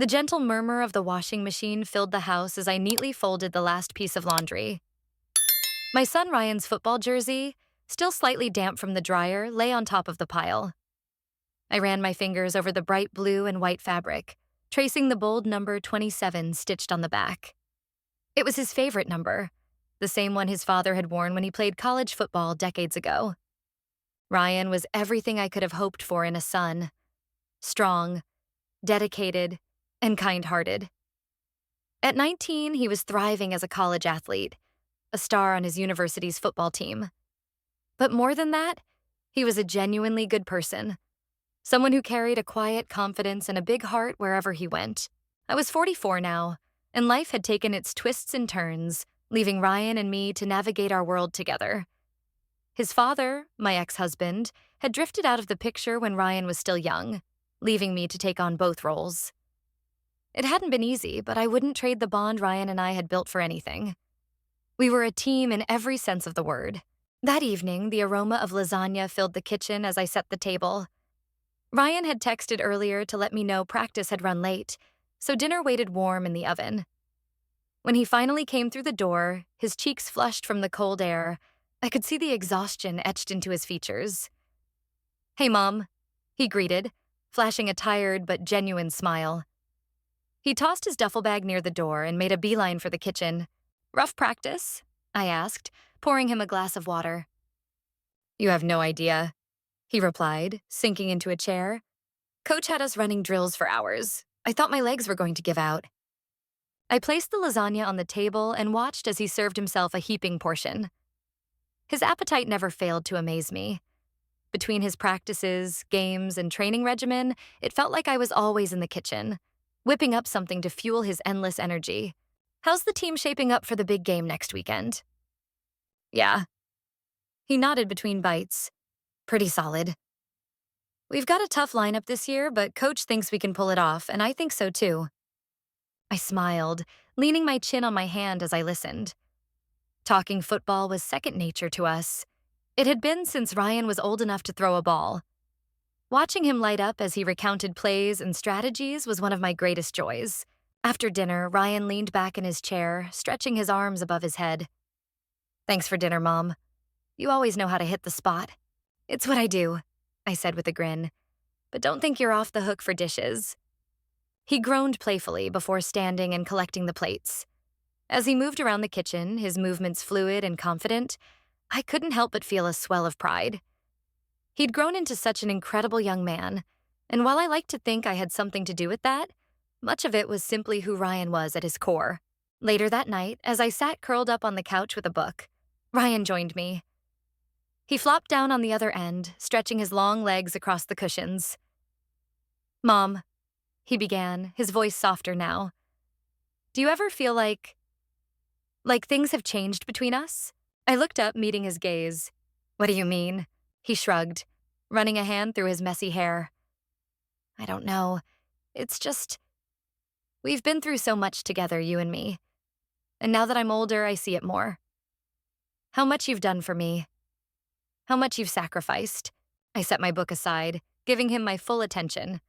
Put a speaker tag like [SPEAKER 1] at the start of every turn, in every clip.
[SPEAKER 1] The gentle murmur of the washing machine filled the house as I neatly folded the last piece of laundry. My son Ryan's football jersey, still slightly damp from the dryer, lay on top of the pile. I ran my fingers over the bright blue and white fabric, tracing the bold number 27 stitched on the back. It was his favorite number, the same one his father had worn when he played college football decades ago. Ryan was everything I could have hoped for in a son: strong, dedicated, and kind-hearted. At 19, he was thriving as a college athlete, a star on his university's football team. But more than that, he was a genuinely good person, someone who carried a quiet confidence and a big heart wherever he went. I was 44 now, and life had taken its twists and turns, leaving Ryan and me to navigate our world together. His father, my ex-husband, had drifted out of the picture when Ryan was still young, leaving me to take on both roles. It hadn't been easy, but I wouldn't trade the bond Ryan and I had built for anything. We were a team in every sense of the word. That evening, the aroma of lasagna filled the kitchen as I set the table. Ryan had texted earlier to let me know practice had run late, so dinner waited warm in the oven. When he finally came through the door, his cheeks flushed from the cold air, I could see the exhaustion etched into his features. "Hey, Mom," he greeted, flashing a tired but genuine smile. He tossed his duffel bag near the door and made a beeline for the kitchen. "Rough practice?" I asked, pouring him a glass of water. "You have no idea," he replied, sinking into a chair. "Coach had us running drills for hours. I thought my legs were going to give out." I placed the lasagna on the table and watched as he served himself a heaping portion. His appetite never failed to amaze me. Between his practices, games, and training regimen, it felt like I was always in the kitchen, whipping up something to fuel his endless energy. "How's the team shaping up for the big game next weekend?" "Yeah." He nodded between bites. "Pretty solid. We've got a tough lineup this year, but Coach thinks we can pull it off, and I think so too." I smiled, leaning my chin on my hand as I listened. Talking football was second nature to us. It had been since Ryan was old enough to throw a ball. Watching him light up as he recounted plays and strategies was one of my greatest joys. After dinner, Ryan leaned back in his chair, stretching his arms above his head. "Thanks for dinner, Mom. You always know how to hit the spot." "It's what I do," I said with a grin. "But don't think you're off the hook for dishes." He groaned playfully before standing and collecting the plates. As he moved around the kitchen, his movements fluid and confident, I couldn't help but feel a swell of pride. He'd grown into such an incredible young man, and while I like to think I had something to do with that, much of it was simply who Ryan was at his core. Later that night, as I sat curled up on the couch with a book, Ryan joined me. He flopped down on the other end, stretching his long legs across the cushions. "Mom," he began, his voice softer now, "do you ever feel like things have changed between us?" I looked up, meeting his gaze. "What do you mean?" He shrugged, running a hand through his messy hair. "I don't know. It's just, we've been through so much together, you and me. And now that I'm older, I see it more. How much you've done for me. How much you've sacrificed." I set my book aside, giving him my full attention.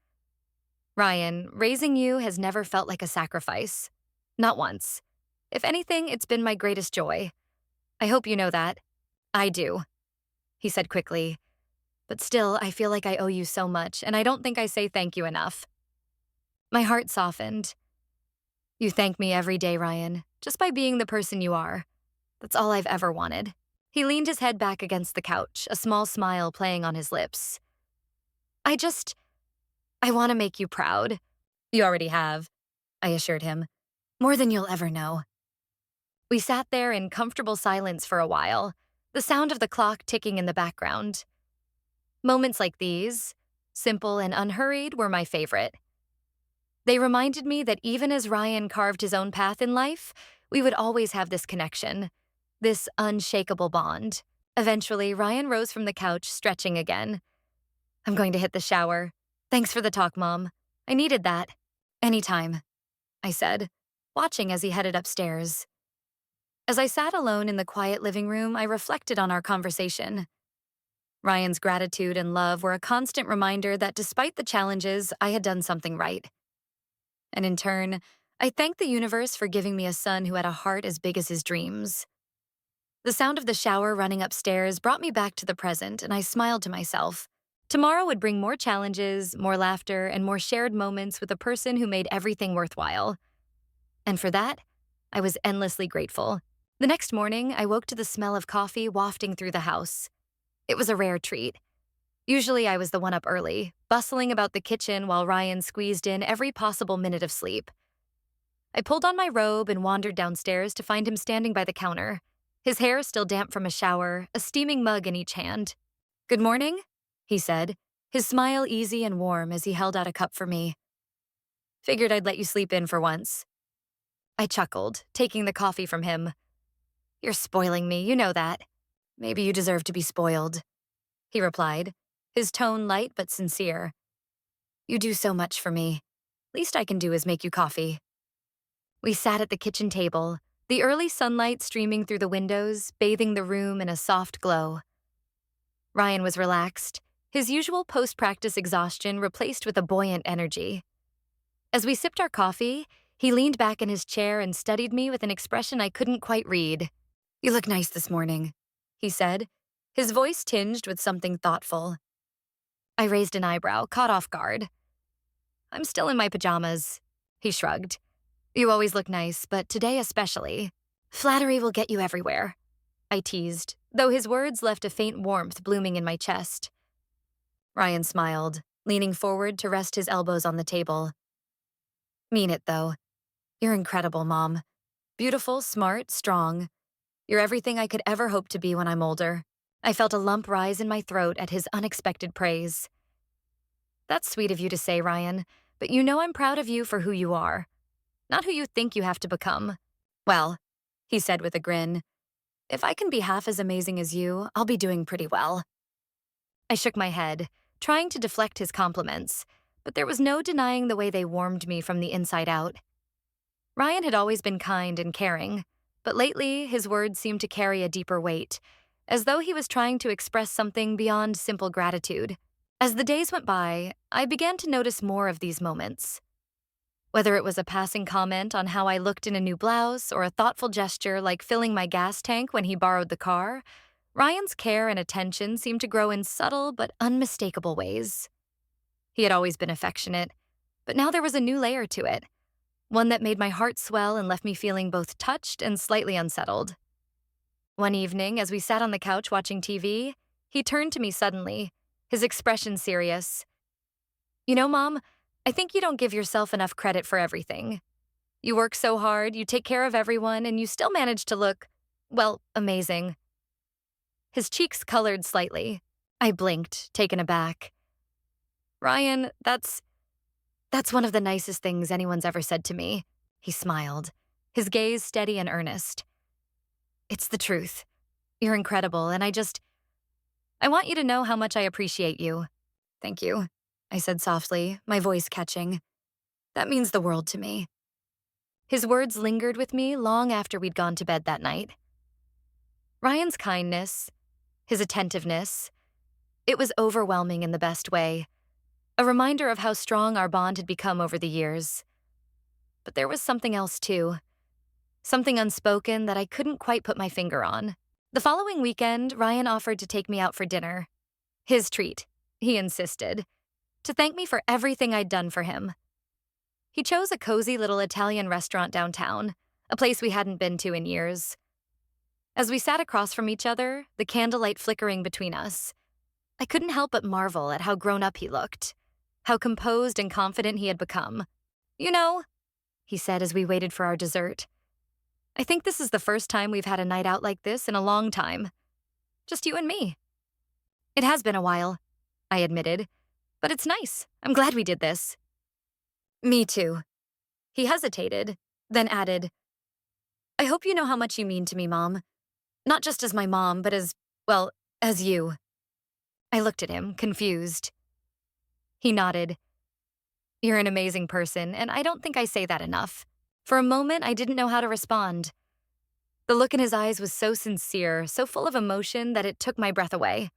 [SPEAKER 1] "Ryan, raising you has never felt like a sacrifice. Not once. If anything, it's been my greatest joy. I hope you know that." "I do," he said quickly. "But still, I feel like I owe you so much, and I don't think I say thank you enough." My heart softened. "You thank me every day, Ryan, just by being the person you are. That's all I've ever wanted." He leaned his head back against the couch, a small smile playing on his lips. I want to make you proud." "You already have," I assured him. "More than you'll ever know." We sat there in comfortable silence for a while, the sound of the clock ticking in the background. Moments like these, simple and unhurried, were my favorite. They reminded me that even as Ryan carved his own path in life, we would always have this connection, this unshakable bond. Eventually, Ryan rose from the couch, stretching again. "I'm going to hit the shower. Thanks for the talk, Mom. I needed that." "Anytime," I said, watching as he headed upstairs. As I sat alone in the quiet living room, I reflected on our conversation. Ryan's gratitude and love were a constant reminder that despite the challenges, I had done something right. And in turn, I thanked the universe for giving me a son who had a heart as big as his dreams. The sound of the shower running upstairs brought me back to the present, and I smiled to myself. Tomorrow would bring more challenges, more laughter, and more shared moments with a person who made everything worthwhile. And for that, I was endlessly grateful. The next morning, I woke to the smell of coffee wafting through the house. It was a rare treat. Usually, I was the one up early, bustling about the kitchen while Ryan squeezed in every possible minute of sleep. I pulled on my robe and wandered downstairs to find him standing by the counter, his hair still damp from a shower, a steaming mug in each hand. "Good morning," he said, his smile easy and warm as he held out a cup for me. "Figured I'd let you sleep in for once." I chuckled, taking the coffee from him. "You're spoiling me, you know that. Maybe you deserve to be spoiled," he replied, his tone light but sincere. "You do so much for me. Least I can do is make you coffee." We sat at the kitchen table, the early sunlight streaming through the windows, bathing the room in a soft glow. Ryan was relaxed, his usual post-practice exhaustion replaced with a buoyant energy. As we sipped our coffee, he leaned back in his chair and studied me with an expression I couldn't quite read. "You look nice this morning," he said, his voice tinged with something thoughtful. I raised an eyebrow, caught off guard. "I'm still in my pajamas," he shrugged. "You always look nice, but today especially. Flattery will get you everywhere," I teased, though his words left a faint warmth blooming in my chest. Ryan smiled, leaning forward to rest his elbows on the table. "Mean it, though. You're incredible, Mom. Beautiful, smart, strong. You're everything I could ever hope to be when I'm older." I felt a lump rise in my throat at his unexpected praise. "That's sweet of you to say, Ryan, but you know I'm proud of you for who you are, not who you think you have to become." "Well," he said with a grin, "if I can be half as amazing as you, I'll be doing pretty well." I shook my head, trying to deflect his compliments, but there was no denying the way they warmed me from the inside out. Ryan had always been kind and caring, but lately his words seemed to carry a deeper weight, as though he was trying to express something beyond simple gratitude. As the days went by, I began to notice more of these moments. Whether it was a passing comment on how I looked in a new blouse or a thoughtful gesture like filling my gas tank when he borrowed the car, Ryan's care and attention seemed to grow in subtle but unmistakable ways. He had always been affectionate, but now there was a new layer to it, one that made my heart swell and left me feeling both touched and slightly unsettled. One evening, as we sat on the couch watching TV, he turned to me suddenly, his expression serious. "You know, Mom, I think you don't give yourself enough credit for everything. You work so hard, you take care of everyone, and you still manage to look, well, amazing." His cheeks colored slightly. I blinked, taken aback. "Ryan, that's one of the nicest things anyone's ever said to me," he smiled, his gaze steady and earnest. "It's the truth. You're incredible, and I want you to know how much I appreciate you." "Thank you," I said softly, my voice catching. "That means the world to me." His words lingered with me long after we'd gone to bed that night. Ryan's kindness, his attentiveness, it was overwhelming in the best way, a reminder of how strong our bond had become over the years. But there was something else too, something unspoken that I couldn't quite put my finger on. The following weekend, Ryan offered to take me out for dinner. His treat, he insisted, to thank me for everything I'd done for him. He chose a cozy little Italian restaurant downtown, a place we hadn't been to in years. As we sat across from each other, the candlelight flickering between us, I couldn't help but marvel at how grown up he looked, how composed and confident he had become. "You know," he said as we waited for our dessert, "I think this is the first time we've had a night out like this in a long time. Just you and me." "It has been a while," I admitted, "but it's nice. I'm glad we did this." "Me too." He hesitated, then added, "I hope you know how much you mean to me, Mom. Not just as my mom, but well, as you." I looked at him, confused. He nodded. "You're an amazing person, and I don't think I say that enough." For a moment, I didn't know how to respond. The look in his eyes was so sincere, so full of emotion that it took my breath away.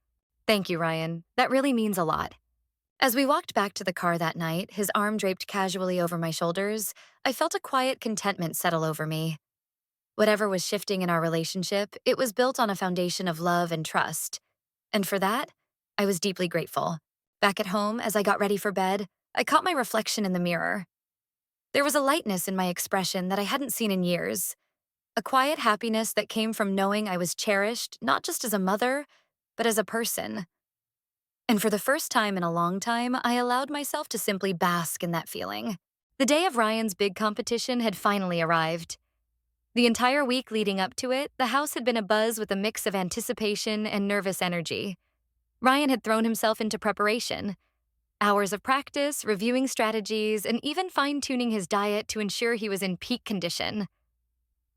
[SPEAKER 1] "Thank you, Ryan. That really means a lot." As we walked back to the car that night, his arm draped casually over my shoulders, I felt a quiet contentment settle over me. Whatever was shifting in our relationship, it was built on a foundation of love and trust. And for that, I was deeply grateful. Back at home, as I got ready for bed, I caught my reflection in the mirror. There was a lightness in my expression that I hadn't seen in years, a quiet happiness that came from knowing I was cherished not just as a mother, but as a person. And for the first time in a long time, I allowed myself to simply bask in that feeling. The day of Ryan's big competition had finally arrived. The entire week leading up to it, the house had been abuzz with a mix of anticipation and nervous energy. Ryan had thrown himself into preparation. Hours of practice, reviewing strategies, and even fine-tuning his diet to ensure he was in peak condition.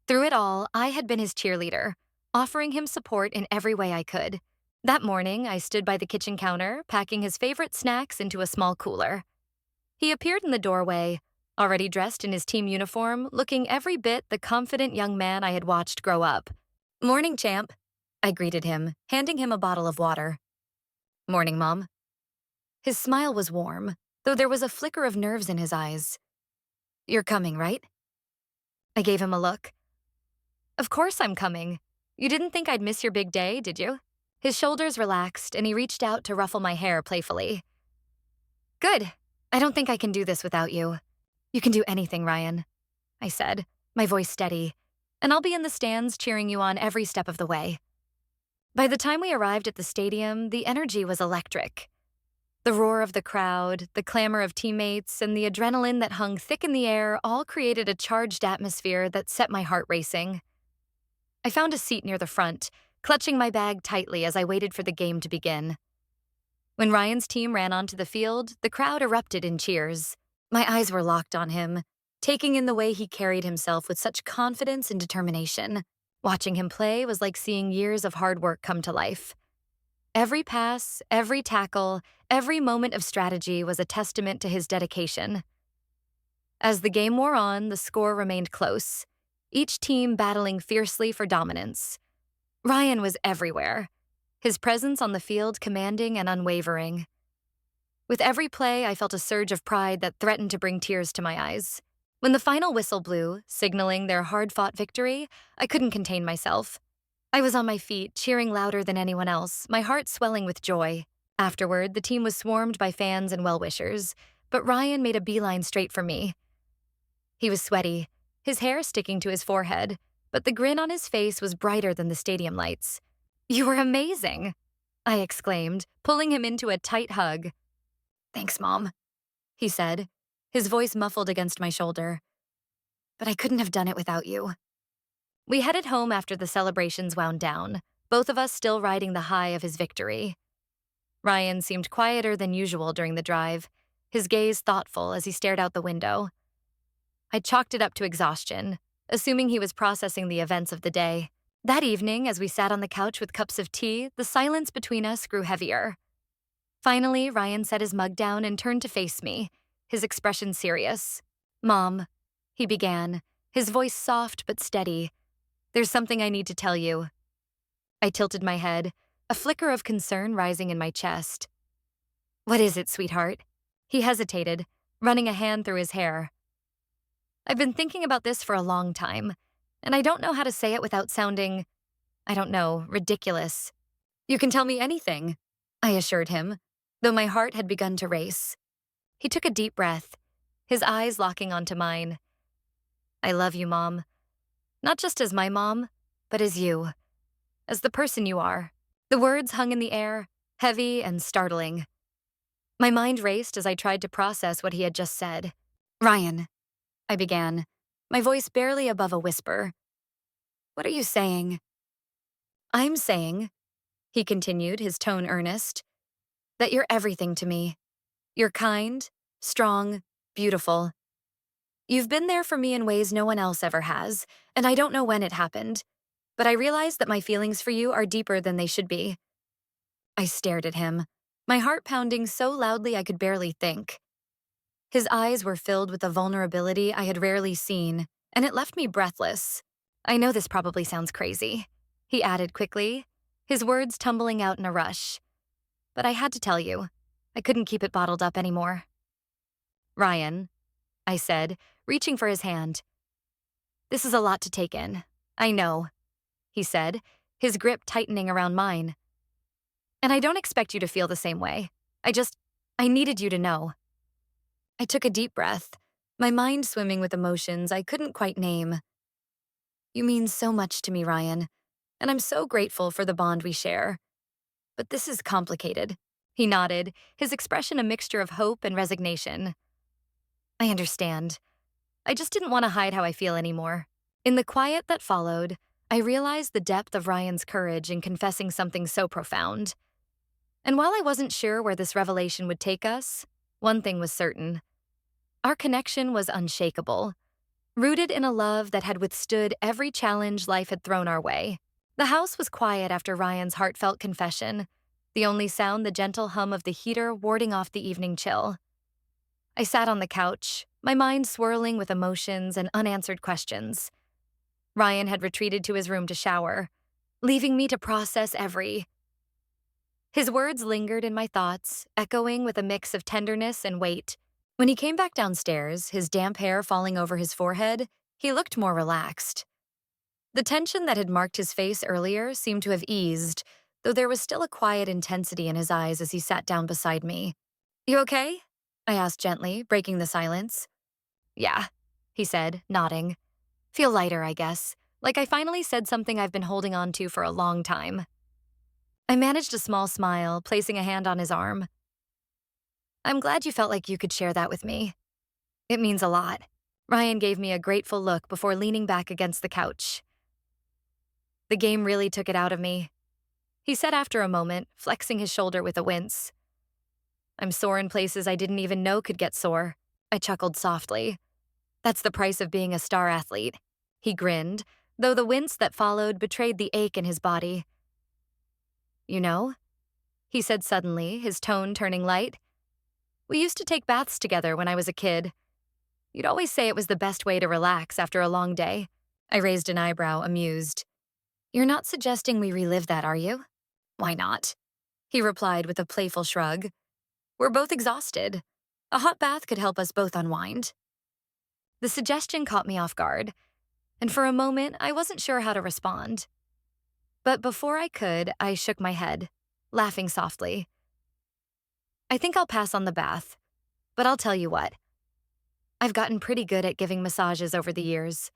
[SPEAKER 1] Through it all, I had been his cheerleader, offering him support in every way I could. That morning, I stood by the kitchen counter, packing his favorite snacks into a small cooler. He appeared in the doorway, already dressed in his team uniform, looking every bit the confident young man I had watched grow up. "Morning, champ," I greeted him, handing him a bottle of water. "Morning, Mom." His smile was warm, though there was a flicker of nerves in his eyes. "You're coming, right?" I gave him a look. "Of course I'm coming. You didn't think I'd miss your big day, did you?" His shoulders relaxed, and he reached out to ruffle my hair playfully. "Good. I don't think I can do this without you." "You can do anything, Ryan," I said, my voice steady, "and I'll be in the stands cheering you on every step of the way." By the time we arrived at the stadium, the energy was electric. The roar of the crowd, the clamor of teammates, and the adrenaline that hung thick in the air all created a charged atmosphere that set my heart racing. I found a seat near the front, clutching my bag tightly as I waited for the game to begin. When Ryan's team ran onto the field, the crowd erupted in cheers. My eyes were locked on him, taking in the way he carried himself with such confidence and determination. Watching him play was like seeing years of hard work come to life. Every pass, every tackle, every moment of strategy was a testament to his dedication. As the game wore on, the score remained close, each team battling fiercely for dominance. Ryan was everywhere, his presence on the field commanding and unwavering. With every play, I felt a surge of pride that threatened to bring tears to my eyes. When the final whistle blew, signaling their hard-fought victory, I couldn't contain myself. I was on my feet, cheering louder than anyone else, my heart swelling with joy. Afterward, the team was swarmed by fans and well-wishers, but Ryan made a beeline straight for me. He was sweaty, his hair sticking to his forehead, but the grin on his face was brighter than the stadium lights. "You were amazing," I exclaimed, pulling him into a tight hug. "Thanks, Mom," he said, his voice muffled against my shoulder. "But I couldn't have done it without you." We headed home after the celebrations wound down, both of us still riding the high of his victory. Ryan seemed quieter than usual during the drive, his gaze thoughtful as he stared out the window. I chalked it up to exhaustion, assuming he was processing the events of the day. That evening, as we sat on the couch with cups of tea, the silence between us grew heavier. Finally, Ryan set his mug down and turned to face me, his expression serious. "Mom," he began, his voice soft but steady, "there's something I need to tell you." I tilted my head, a flicker of concern rising in my chest. "What is it, sweetheart?" He hesitated, running a hand through his hair. "I've been thinking about this for a long time, and I don't know how to say it without sounding, I don't know, ridiculous." "You can tell me anything," I assured him, though my heart had begun to race. He took a deep breath, his eyes locking onto mine. "I love you, Mom. Not just as my mom, but as you. As the person you are." The words hung in the air, heavy and startling. My mind raced as I tried to process what he had just said. "Ryan," I began, my voice barely above a whisper. "What are you saying?" "I'm saying," he continued, his tone earnest, "that you're everything to me. You're kind, strong, beautiful. You've been there for me in ways no one else ever has, and I don't know when it happened, but I realize that my feelings for you are deeper than they should be." I stared at him, my heart pounding so loudly I could barely think. His eyes were filled with a vulnerability I had rarely seen, and it left me breathless. "I know this probably sounds crazy," he added quickly, his words tumbling out in a rush. "But I had to tell you. I couldn't keep it bottled up anymore. Ryan, I said, reaching for his hand. This is a lot to take in. I know, he said, his grip tightening around mine. And I don't expect you to feel the same way. I needed you to know. I took a deep breath, my mind swimming with emotions I couldn't quite name. You mean so much to me, Ryan, and I'm so grateful for the bond we share. But this is complicated. He nodded, his expression a mixture of hope and resignation. I understand. I just didn't want to hide how I feel anymore. In the quiet that followed, I realized the depth of Ryan's courage in confessing something so profound. And while I wasn't sure where this revelation would take us, one thing was certain. Our connection was unshakable, rooted in a love that had withstood every challenge life had thrown our way. The house was quiet after Ryan's heartfelt confession, the only sound the gentle hum of the heater warding off the evening chill. I sat on the couch, my mind swirling with emotions and unanswered questions. Ryan had retreated to his room to shower, leaving me to process His words lingered in my thoughts, echoing with a mix of tenderness and weight. When he came back downstairs, his damp hair falling over his forehead, he looked more relaxed. The tension that had marked his face earlier seemed to have eased, though there was still a quiet intensity in his eyes as he sat down beside me. You okay? I asked gently, breaking the silence. Yeah, he said, nodding. Feel lighter, I guess, like I finally said something I've been holding on to for a long time. I managed a small smile, placing a hand on his arm. I'm glad you felt like you could share that with me. It means a lot. Ryan gave me a grateful look before leaning back against the couch. The game really took it out of me, he said after a moment, flexing his shoulder with a wince. I'm sore in places I didn't even know could get sore. I chuckled softly. That's the price of being a star athlete. He grinned, though the wince that followed betrayed the ache in his body. You know, he said suddenly, his tone turning light. We used to take baths together when I was a kid. You'd always say it was the best way to relax after a long day. I raised an eyebrow, amused. You're not suggesting we relive that, are you? Why not? He replied with a playful shrug. We're both exhausted. A hot bath could help us both unwind. The suggestion caught me off guard, and for a moment I wasn't sure how to respond. But before I could, I shook my head, laughing softly. I think I'll pass on the bath, but I'll tell you what. I've gotten pretty good at giving massages over the years.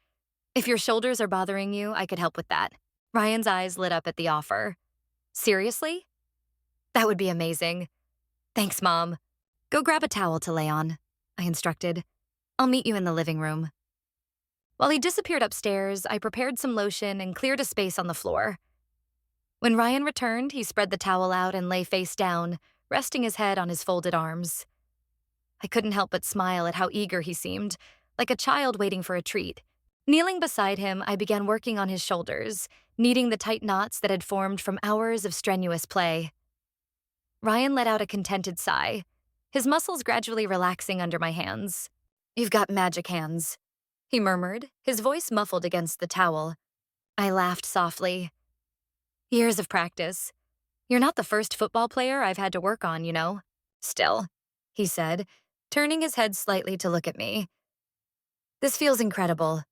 [SPEAKER 1] If your shoulders are bothering you, I could help with that. Ryan's eyes lit up at the offer. Seriously? That would be amazing. Thanks, Mom. Go grab a towel to lay on, I instructed. I'll meet you in the living room. While he disappeared upstairs, I prepared some lotion and cleared a space on the floor. When Ryan returned, he spread the towel out and lay face down, resting his head on his folded arms. I couldn't help but smile at how eager he seemed, like a child waiting for a treat. Kneeling beside him, I began working on his shoulders, kneading the tight knots that had formed from hours of strenuous play. Ryan let out a contented sigh, his muscles gradually relaxing under my hands. You've got magic hands, he murmured, his voice muffled against the towel. I laughed softly. Years of practice. You're not the first football player I've had to work on, you know. Still, he said, turning his head slightly to look at me. This feels incredible.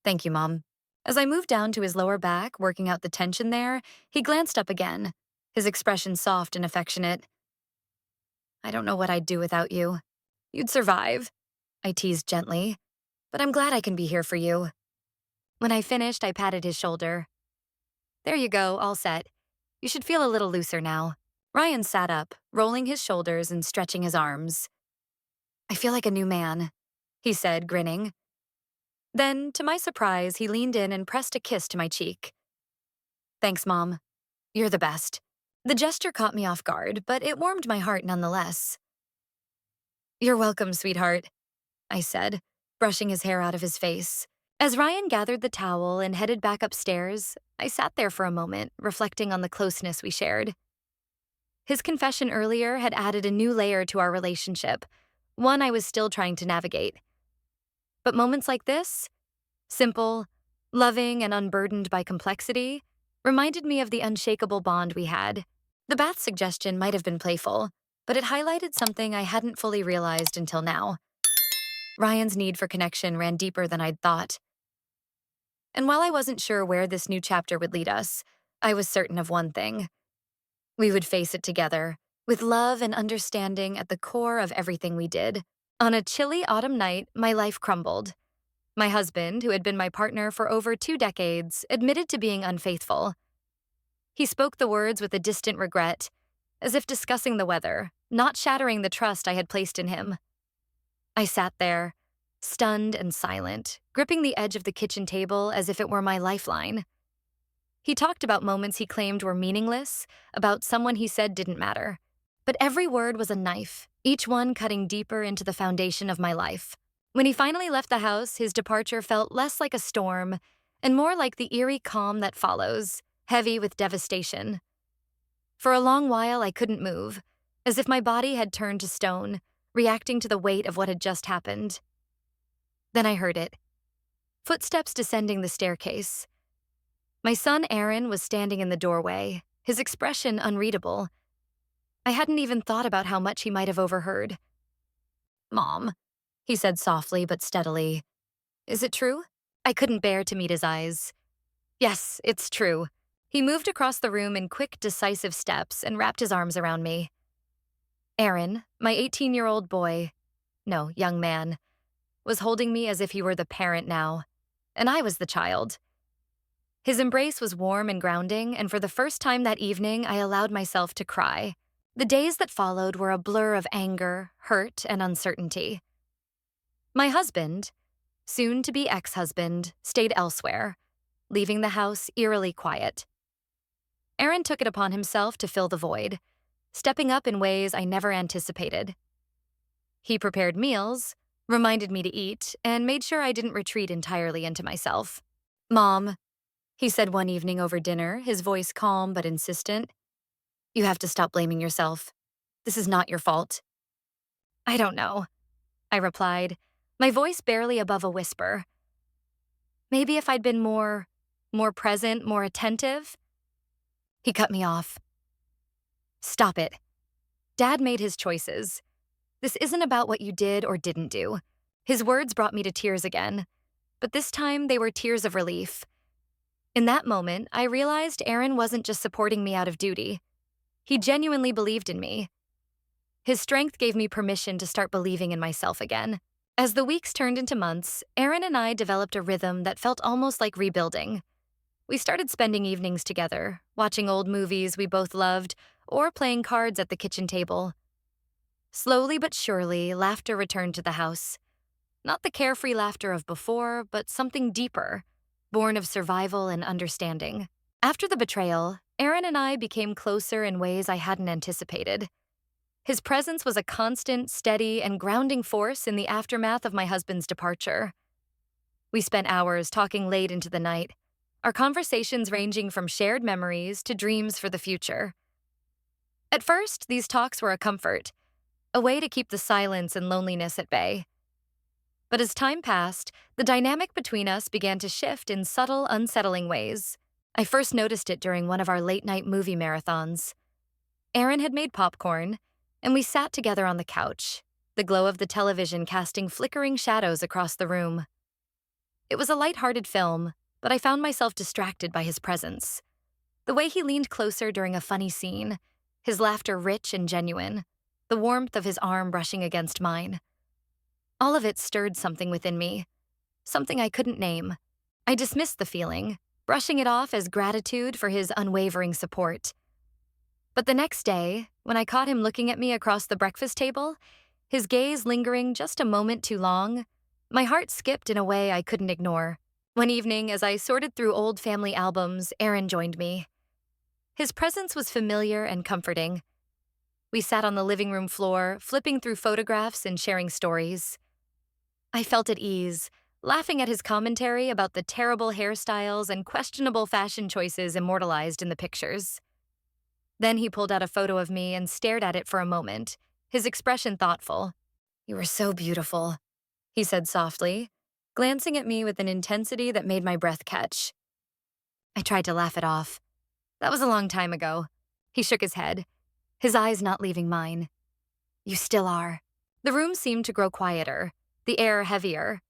[SPEAKER 1] Thank you, Mom. As I moved down to his lower back, working out the tension there, he glanced up again, his expression soft and affectionate. I don't know what I'd do without you. You'd survive, I teased gently, but I'm glad I can be here for you. When I finished, I patted his shoulder. There you go, all set. You should feel a little looser now. Ryan sat up, rolling his shoulders and stretching his arms. I feel like a new man, he said, grinning. Then, to my surprise, he leaned in and pressed a kiss to my cheek. Thanks, Mom. You're the best. The gesture caught me off guard, but it warmed my heart nonetheless. You're welcome, sweetheart, I said, brushing his hair out of his face. As Ryan gathered the towel and headed back upstairs, I sat there for a moment, reflecting on the closeness we shared. His confession earlier had added a new layer to our relationship, one I was still trying to navigate. But moments like this, simple, loving, and unburdened by complexity, reminded me of the unshakable bond we had. The bath suggestion might have been playful, but it highlighted something I hadn't fully realized until now. Ryan's need for connection ran deeper than I'd thought. And while I wasn't sure where this new chapter would lead us, I was certain of one thing. We would face it together, with love and understanding at the core of everything we did. On a chilly autumn night, my life crumbled. My husband, who had been my partner for over 2 decades, admitted to being unfaithful. He spoke the words with a distant regret, as if discussing the weather, not shattering the trust I had placed in him. I sat there, stunned and silent, gripping the edge of the kitchen table as if it were my lifeline. He talked about moments he claimed were meaningless, about someone he said didn't matter. But every word was a knife, each one cutting deeper into the foundation of my life. When he finally left the house, his departure felt less like a storm and more like the eerie calm that follows, heavy with devastation. For a long while, I couldn't move, as if my body had turned to stone, reacting to the weight of what had just happened. Then I heard it. Footsteps descending the staircase. My son Aaron was standing in the doorway, his expression unreadable. I hadn't even thought about how much he might have overheard. "Mom," he said softly but steadily. "Is it true?" I couldn't bear to meet his eyes. "Yes, it's true." He moved across the room in quick, decisive steps and wrapped his arms around me. Aaron, my 18-year-old young man, was holding me as if he were the parent now, and I was the child. His embrace was warm and grounding, and for the first time that evening, I allowed myself to cry. The days that followed were a blur of anger, hurt, and uncertainty. My husband, soon-to-be ex-husband, stayed elsewhere, leaving the house eerily quiet. Aaron took it upon himself to fill the void, stepping up in ways I never anticipated. He prepared meals, reminded me to eat, and made sure I didn't retreat entirely into myself. "Mom," he said one evening over dinner, his voice calm but insistent, "you have to stop blaming yourself. This is not your fault." "I don't know," I replied, my voice barely above a whisper. "Maybe if I'd been more present, more attentive." He cut me off. "Stop it. Dad made his choices. This isn't about what you did or didn't do." His words brought me to tears again, but this time they were tears of relief. In that moment, I realized Aaron wasn't just supporting me out of duty. He genuinely believed in me. His strength gave me permission to start believing in myself again. As the weeks turned into months, Aaron and I developed a rhythm that felt almost like rebuilding. We started spending evenings together, watching old movies we both loved, or playing cards at the kitchen table. Slowly but surely, laughter returned to the house. Not the carefree laughter of before, but something deeper, born of survival and understanding. After the betrayal, Aaron and I became closer in ways I hadn't anticipated. His presence was a constant, steady, and grounding force in the aftermath of my husband's departure. We spent hours talking late into the night, our conversations ranging from shared memories to dreams for the future. At first, these talks were a comfort, a way to keep the silence and loneliness at bay. But as time passed, the dynamic between us began to shift in subtle, unsettling ways. I first noticed it during one of our late-night movie marathons. Aaron had made popcorn, and we sat together on the couch, the glow of the television casting flickering shadows across the room. It was a light-hearted film, but I found myself distracted by his presence. The way he leaned closer during a funny scene, his laughter rich and genuine, the warmth of his arm brushing against mine. All of it stirred something within me, something I couldn't name. I dismissed the feeling, brushing it off as gratitude for his unwavering support. But the next day, when I caught him looking at me across the breakfast table, his gaze lingering just a moment too long, my heart skipped in a way I couldn't ignore. One evening, as I sorted through old family albums, Aaron joined me. His presence was familiar and comforting. We sat on the living room floor, flipping through photographs and sharing stories. I felt at ease, laughing at his commentary about the terrible hairstyles and questionable fashion choices immortalized in the pictures. Then he pulled out a photo of me and stared at it for a moment, his expression thoughtful. "You were so beautiful," he said softly, glancing at me with an intensity that made my breath catch. I tried to laugh it off. "That was a long time ago." He shook his head, his eyes not leaving mine. You still are. The room seemed to grow quieter, the air heavier.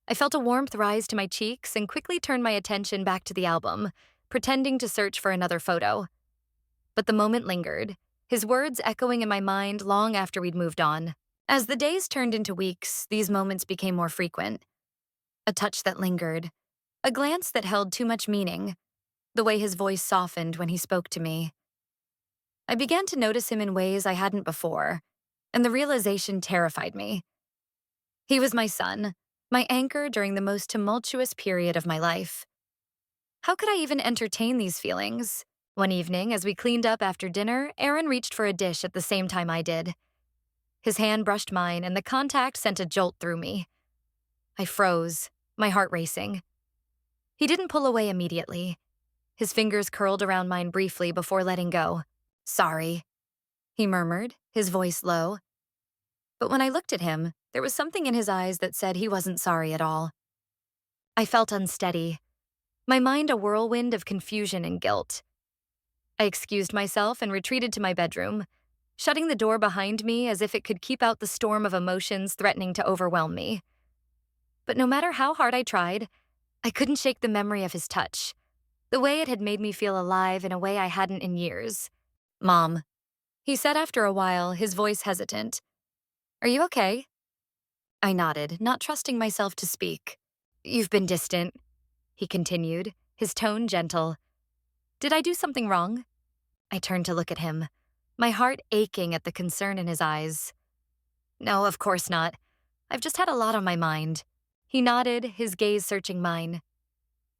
[SPEAKER 1] I felt a warmth rise to my cheeks and quickly turned my attention back to the album, pretending to search for another photo. But the moment lingered, his words echoing in my mind long after we'd moved on. As the days turned into weeks, these moments became more frequent. A touch that lingered, a glance that held too much meaning, the way his voice softened when he spoke to me. I began to notice him in ways I hadn't before, and the realization terrified me. He was my son, my anchor during the most tumultuous period of my life. How could I even entertain these feelings? One evening, as we cleaned up after dinner, Aaron reached for a dish at the same time I did. His hand brushed mine, and the contact sent a jolt through me. I froze, my heart racing. He didn't pull away immediately. His fingers curled around mine briefly before letting go. "Sorry," he murmured, his voice low. But when I looked at him, there was something in his eyes that said he wasn't sorry at all. I felt unsteady, my mind a whirlwind of confusion and guilt. I excused myself and retreated to my bedroom, shutting the door behind me as if it could keep out the storm of emotions threatening to overwhelm me. But no matter how hard I tried, I couldn't shake the memory of his touch, the way it had made me feel alive in a way I hadn't in years. "Mom," he said after a while, his voice hesitant. "Are you okay?" I nodded, not trusting myself to speak. "You've been distant," he continued, his tone gentle. "Did I do something wrong?" I turned to look at him, my heart aching at the concern in his eyes. "No, of course not. I've just had a lot on my mind." He nodded, his gaze searching mine.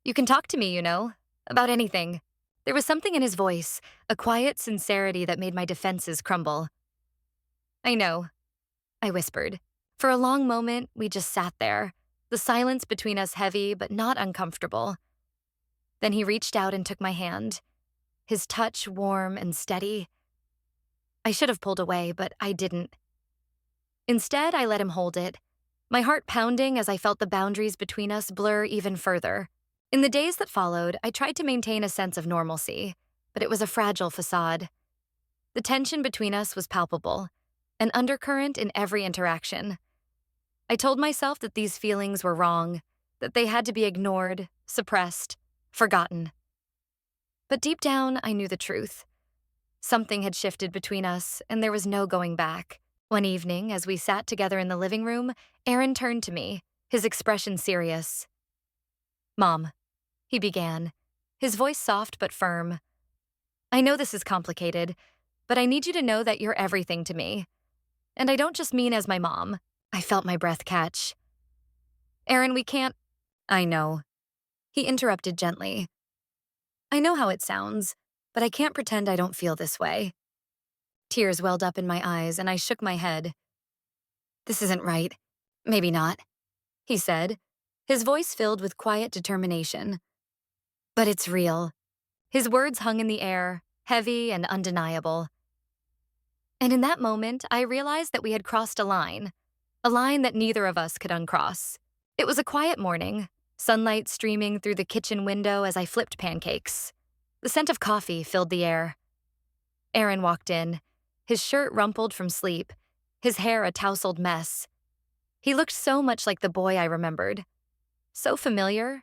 [SPEAKER 1] "You can talk to me, about anything." There was something in his voice, a quiet sincerity that made my defenses crumble. "I know," I whispered. For a long moment, we just sat there, the silence between us heavy but not uncomfortable. Then he reached out and took my hand, his touch warm and steady. I should have pulled away, but I didn't. Instead, I let him hold it, my heart pounding as I felt the boundaries between us blur even further. In the days that followed, I tried to maintain a sense of normalcy, but it was a fragile facade. The tension between us was palpable, an undercurrent in every interaction. I told myself that these feelings were wrong, that they had to be ignored, suppressed, forgotten. But deep down, I knew the truth. Something had shifted between us, and there was no going back. One evening, as we sat together in the living room, Aaron turned to me, his expression serious. "Mom," he began, his voice soft but firm. "I know this is complicated, but I need you to know that you're everything to me. And I don't just mean as my mom." I felt my breath catch. "Aaron, we can't—" "I know," he interrupted gently. "I know how it sounds, but I can't pretend I don't feel this way." Tears welled up in my eyes, and I shook my head. "This isn't right. Maybe not," he said, his voice filled with quiet determination. "But it's real." His words hung in the air, heavy and undeniable. And in that moment, I realized that we had crossed a line that neither of us could uncross. It was a quiet morning, sunlight streaming through the kitchen window as I flipped pancakes. The scent of coffee filled the air. Aaron walked in, his shirt rumpled from sleep, his hair a tousled mess. He looked so much like the boy I remembered. So familiar,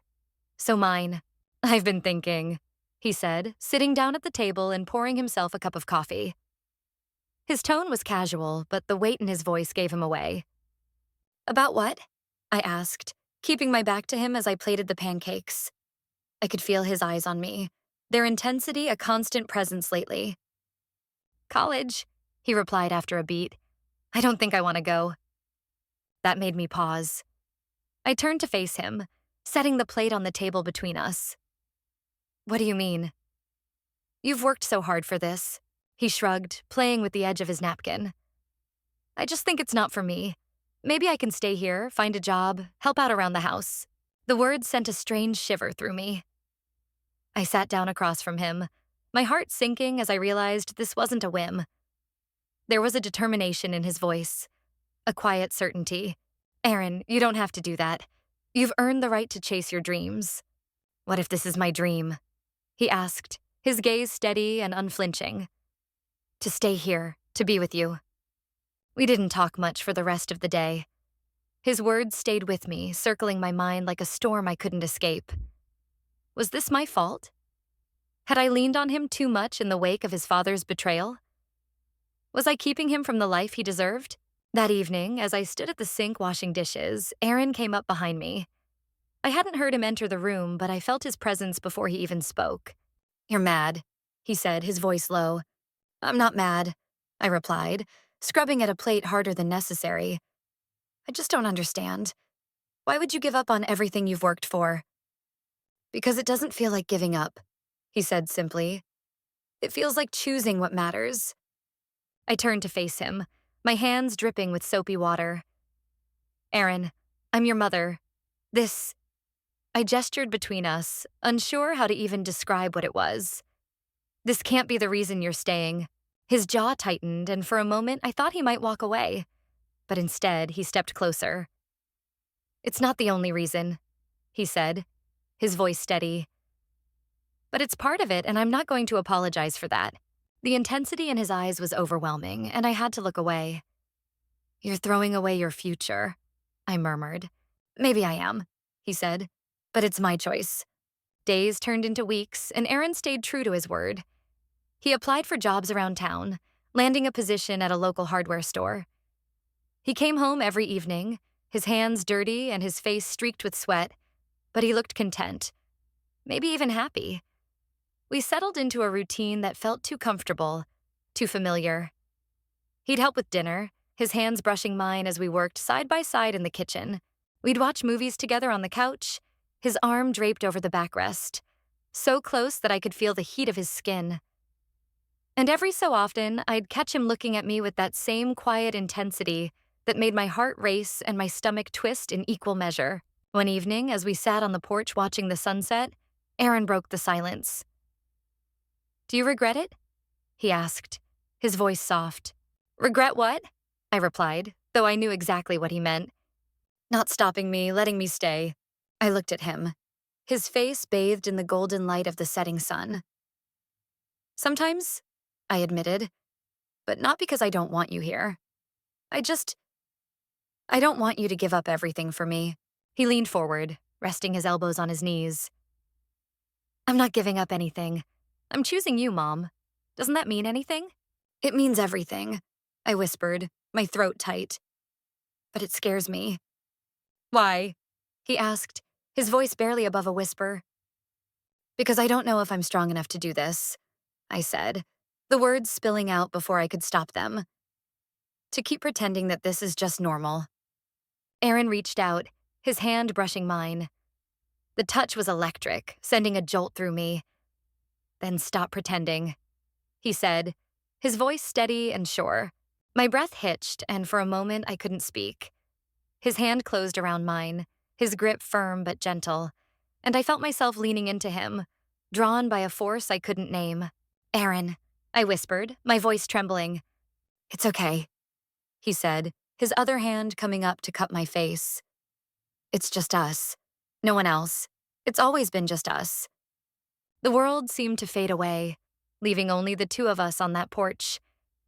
[SPEAKER 1] so mine. "I've been thinking," he said, sitting down at the table and pouring himself a cup of coffee. His tone was casual, but the weight in his voice gave him away. "About what?" I asked, keeping my back to him as I plated the pancakes. I could feel his eyes on me, their intensity a constant presence lately. "College," he replied after a beat. "I don't think I want to go." That made me pause. I turned to face him, setting the plate on the table between us. "What do you mean?" "You've worked so hard for this," he shrugged, playing with the edge of his napkin. "I just think it's not for me. Maybe I can stay here, find a job, help out around the house." The words sent a strange shiver through me. I sat down across from him, my heart sinking as I realized this wasn't a whim. There was a determination in his voice, a quiet certainty. "Aaron, you don't have to do that. You've earned the right to chase your dreams." "What if this is my dream?" he asked, his gaze steady and unflinching. "To stay here, to be with you." We didn't talk much for the rest of the day. His words stayed with me, circling my mind like a storm I couldn't escape. Was this my fault? Had I leaned on him too much in the wake of his father's betrayal? Was I keeping him from the life he deserved? That evening, as I stood at the sink washing dishes, Aaron came up behind me. I hadn't heard him enter the room, but I felt his presence before he even spoke. "You're mad," he said, his voice low. "I'm not mad," I replied, scrubbing at a plate harder than necessary. "I just don't understand. Why would you give up on everything you've worked for?" "Because it doesn't feel like giving up," he said simply. "It feels like choosing what matters." I turned to face him, my hands dripping with soapy water. "Aaron, I'm your mother. This—" I gestured between us, unsure how to even describe what it was. "This can't be the reason you're staying." His jaw tightened, and for a moment I thought he might walk away. But instead, he stepped closer. "It's not the only reason," he said, his voice steady. "But it's part of it, and I'm not going to apologize for that." The intensity in his eyes was overwhelming, and I had to look away. "You're throwing away your future," I murmured. "Maybe I am," he said, "but it's my choice." Days turned into weeks, and Aaron stayed true to his word. He applied for jobs around town, landing a position at a local hardware store. He came home every evening, his hands dirty and his face streaked with sweat, but he looked content, maybe even happy. We settled into a routine that felt too comfortable, too familiar. He'd help with dinner, his hands brushing mine as we worked side by side in the kitchen. We'd watch movies together on the couch, his arm draped over the backrest, so close that I could feel the heat of his skin. And every so often, I'd catch him looking at me with that same quiet intensity that made my heart race and my stomach twist in equal measure. One evening, as we sat on the porch watching the sunset, Aaron broke the silence. "Do you regret it?" he asked, his voice soft. "Regret what?" I replied, though I knew exactly what he meant. "Not stopping me, letting me stay." I looked at him, his face bathed in the golden light of the setting sun. "Sometimes," I admitted, "but not because I don't want you here. I don't want you to give up everything for me." He leaned forward, resting his elbows on his knees. "I'm not giving up anything. I'm choosing you, Mom. Doesn't that mean anything?" "It means everything," I whispered, my throat tight. "But it scares me." "Why?" he asked, his voice barely above a whisper. "Because I don't know if I'm strong enough to do this," I said, the words spilling out before I could stop them. "To keep pretending that this is just normal." Aaron reached out, his hand brushing mine. The touch was electric, sending a jolt through me. "Then stop pretending," he said, his voice steady and sure. My breath hitched, and for a moment I couldn't speak. His hand closed around mine, his grip firm but gentle, and I felt myself leaning into him, drawn by a force I couldn't name. "Aaron," I whispered, my voice trembling. "It's okay," he said, his other hand coming up to cup my face. "It's just us. No one else. It's always been just us." The world seemed to fade away, leaving only the two of us on that porch,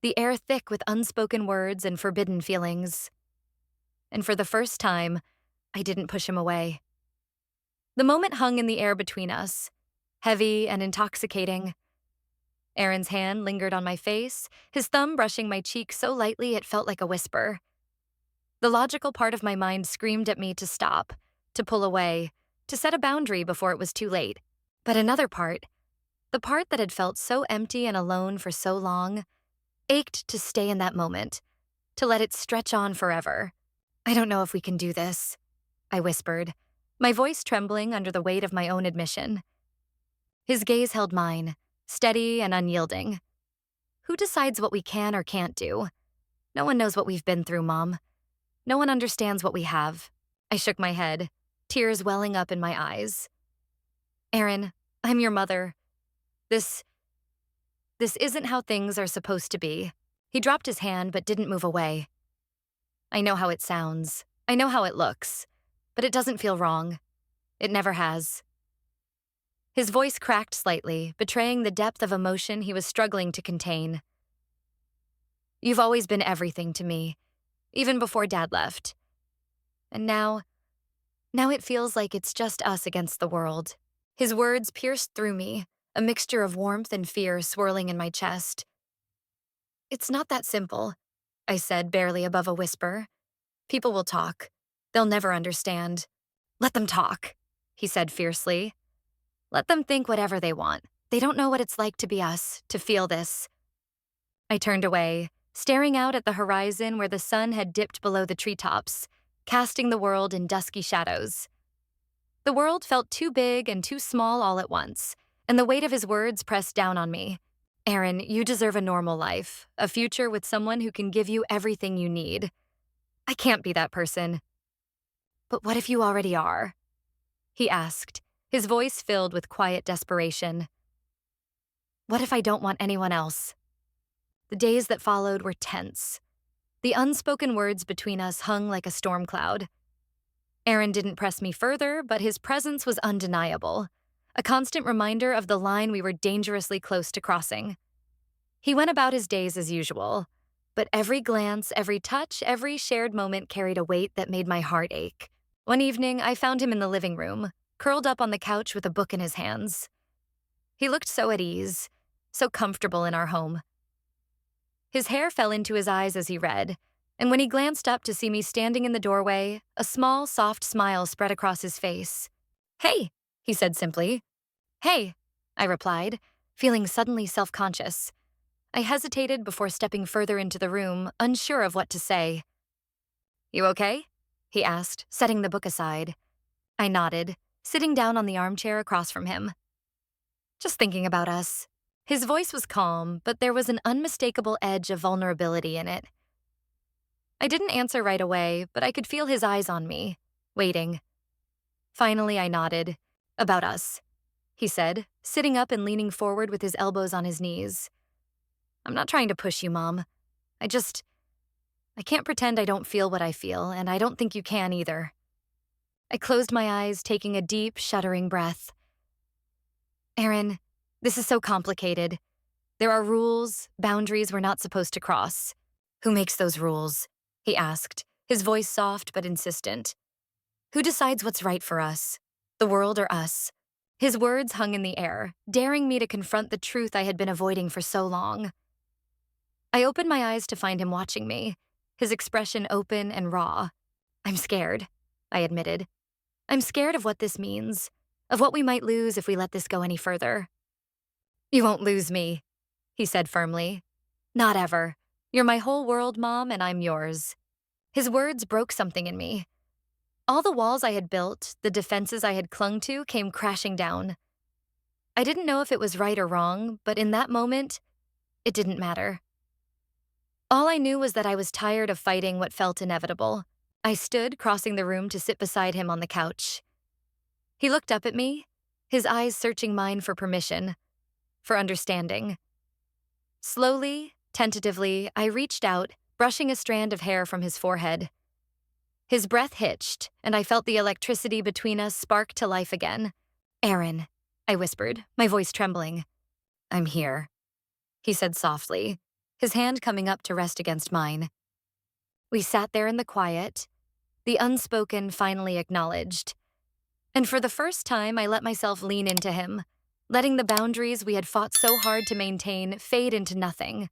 [SPEAKER 1] the air thick with unspoken words and forbidden feelings. And for the first time, I didn't push him away. The moment hung in the air between us, heavy and intoxicating. Aaron's hand lingered on my face, his thumb brushing my cheek so lightly it felt like a whisper. The logical part of my mind screamed at me to stop, to pull away, to set a boundary before it was too late. But another part, the part that had felt so empty and alone for so long, ached to stay in that moment, to let it stretch on forever. "I don't know if we can do this," I whispered, my voice trembling under the weight of my own admission. His gaze held mine, steady and unyielding. "Who decides what we can or can't do? No one knows what we've been through, Mom. No one understands what we have." I shook my head, tears welling up in my eyes. "Aaron, I'm your mother. This isn't how things are supposed to be." He dropped his hand but didn't move away. "I know how it sounds. I know how it looks. But it doesn't feel wrong. It never has." His voice cracked slightly, betraying the depth of emotion he was struggling to contain. You've always been everything to me, even before Dad left. And now it feels like it's just us against the world." His words pierced through me, a mixture of warmth and fear swirling in my chest. "It's not that simple," I said, barely above a whisper. "People will talk. They'll never understand." "Let them talk," he said fiercely. "Let them think whatever they want. They don't know what it's like to be us, to feel this." I turned away, staring out at the horizon where the sun had dipped below the treetops, casting the world in dusky shadows. The world felt too big and too small all at once, and the weight of his words pressed down on me. "Aaron, you deserve a normal life, a future with someone who can give you everything you need. I can't be that person." "But what if you already are?" he asked, his voice filled with quiet desperation. "What if I don't want anyone else?" The days that followed were tense. The unspoken words between us hung like a storm cloud. Aaron didn't press me further, but his presence was undeniable, a constant reminder of the line we were dangerously close to crossing. He went about his days as usual, but every glance, every touch, every shared moment carried a weight that made my heart ache. One evening, I found him in the living room, curled up on the couch with a book in his hands. He looked so at ease, so comfortable in our home. His hair fell into his eyes as he read, and when he glanced up to see me standing in the doorway, a small, soft smile spread across his face. "Hey," he said simply. "Hey," I replied, feeling suddenly self-conscious. I hesitated before stepping further into the room, unsure of what to say. "You okay?" he asked, setting the book aside. I nodded, sitting down on the armchair across from him. "Just thinking about us." His voice was calm, but there was an unmistakable edge of vulnerability in it. I didn't answer right away, but I could feel his eyes on me, waiting. Finally, I nodded. "About us," he said, sitting up and leaning forward with his elbows on his knees. "I'm not trying to push you, Mom. I can't pretend I don't feel what I feel, and I don't think you can either." I closed my eyes, taking a deep, shuddering breath. "Aaron, this is so complicated. There are rules, boundaries we're not supposed to cross." "Who makes those rules?" he asked, his voice soft but insistent. "Who decides what's right for us? The world or us?" His words hung in the air, daring me to confront the truth I had been avoiding for so long. I opened my eyes to find him watching me, his expression open and raw. "I'm scared," I admitted. "I'm scared of what this means, of what we might lose if we let this go any further." "You won't lose me," he said firmly. "Not ever. You're my whole world, Mom, and I'm yours." His words broke something in me. All the walls I had built, the defenses I had clung to, came crashing down. I didn't know if it was right or wrong, but in that moment, it didn't matter. All I knew was that I was tired of fighting what felt inevitable. I stood, crossing the room to sit beside him on the couch. He looked up at me, his eyes searching mine for permission, for understanding. Slowly, tentatively, I reached out, brushing a strand of hair from his forehead. His breath hitched, and I felt the electricity between us spark to life again. "Aaron," I whispered, my voice trembling. "I'm here," he said softly, his hand coming up to rest against mine. We sat there in the quiet, the unspoken finally acknowledged. And for the first time, I let myself lean into him, letting the boundaries we had fought so hard to maintain fade into nothing.